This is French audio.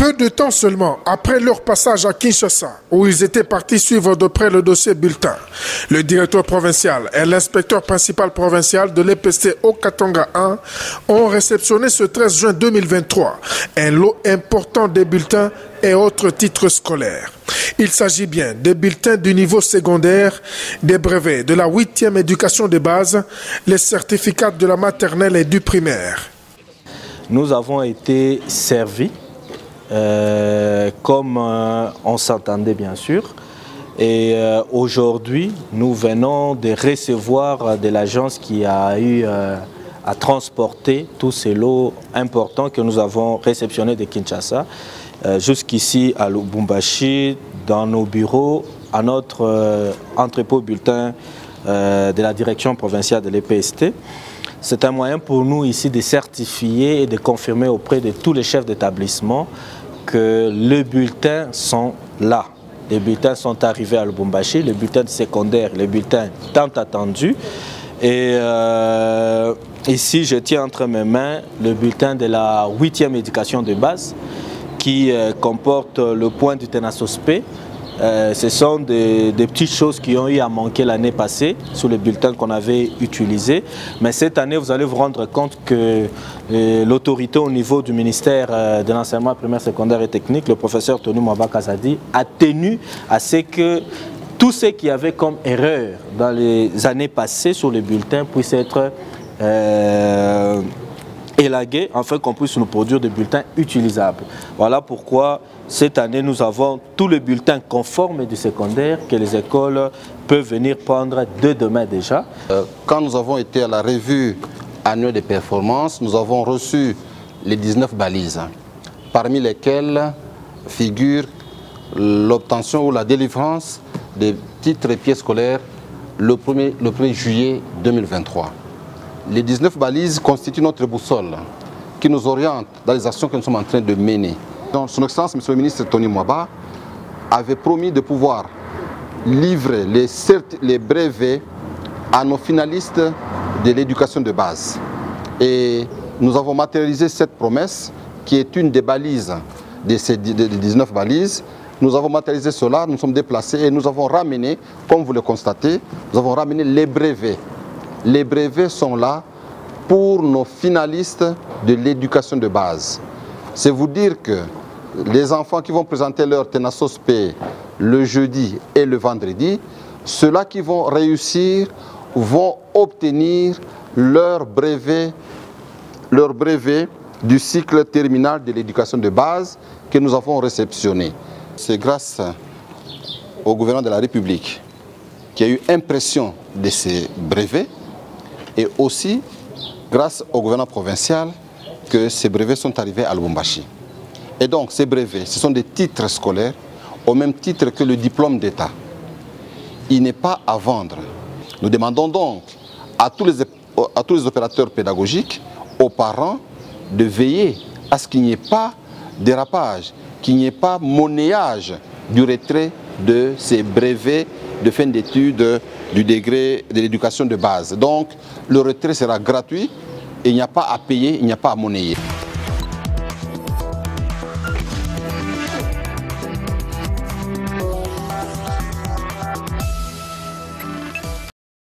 Peu de temps seulement après leur passage à Kinshasa, où ils étaient partis suivre de près le dossier bulletin, le directeur provincial et l'inspecteur principal provincial de l'EPST Haut-Katanga 1 ont réceptionné ce 13 juin 2023 un lot important de bulletins et autres titres scolaires. Il s'agit bien des bulletins du niveau secondaire, des brevets de la 8e éducation de base, les certificats de la maternelle et du primaire. Nous avons été servis comme on s'entendait bien sûr. Et aujourd'hui, nous venons de recevoir de l'agence qui a eu à transporter tous ces lots importants que nous avons réceptionnés de Kinshasa jusqu'ici à Lubumbashi, dans nos bureaux, à notre entrepôt bulletin de la direction provinciale de l'EPST. C'est un moyen pour nous ici de certifier et de confirmer auprès de tous les chefs d'établissement que les bulletins sont là. Les bulletins sont arrivés à Lubumbashi, les bulletins secondaires, les bulletins tant attendus. Et ici, je tiens entre mes mains le bulletin de la 8e éducation de base qui comporte le point du TENASOSP. Ce sont des petites choses qui ont eu à manquer l'année passée sur les bulletins qu'on avait utilisés. Mais cette année, vous allez vous rendre compte que l'autorité au niveau du ministère de l'enseignement primaire, secondaire et technique, le professeur Tony Mwaba Kazadi, a tenu à ce que tout ce qu'il y avait comme erreur dans les années passées sur les bulletins puisse être élagué afin qu'on puisse nous produire des bulletins utilisables. Voilà pourquoi cette année nous avons tous les bulletins conformes du secondaire que les écoles peuvent venir prendre dès demain déjà. Quand nous avons été à la revue annuelle des performances, nous avons reçu les 19 balises, parmi lesquelles figure l'obtention ou la délivrance des titres et pièces scolaires le 1er juillet 2023. Les 19 balises constituent notre boussole qui nous oriente dans les actions que nous sommes en train de mener. Donc, son Excellence, Monsieur le ministre Tony Mwaba, avait promis de pouvoir livrer les brevets à nos finalistes de l'éducation de base. Et nous avons matérialisé cette promesse qui est une des balises de ces 19 balises. Nous avons matérialisé cela, nous sommes déplacés et nous avons ramené, comme vous le constatez, nous avons ramené les brevets. Les brevets sont là pour nos finalistes de l'éducation de base. C'est vous dire que les enfants qui vont présenter leur TENASOSP le jeudi et le vendredi, ceux-là qui vont réussir vont obtenir leur brevet du cycle terminal de l'éducation de base que nous avons réceptionné. C'est grâce au gouvernement de la République qui a eu impression de ces brevets et aussi grâce au gouvernement provincial que ces brevets sont arrivés à Lubumbashi. Et donc ces brevets, ce sont des titres scolaires au même titre que le diplôme d'État. Il n'est pas à vendre. Nous demandons donc à tous les opérateurs pédagogiques, aux parents, de veiller à ce qu'il n'y ait pas dérapage, qu'il n'y ait pas monnayage du retrait de ces brevets de fin d'études du degré de l'éducation de base. Donc le retrait sera gratuit et il n'y a pas à payer, il n'y a pas à monnayer.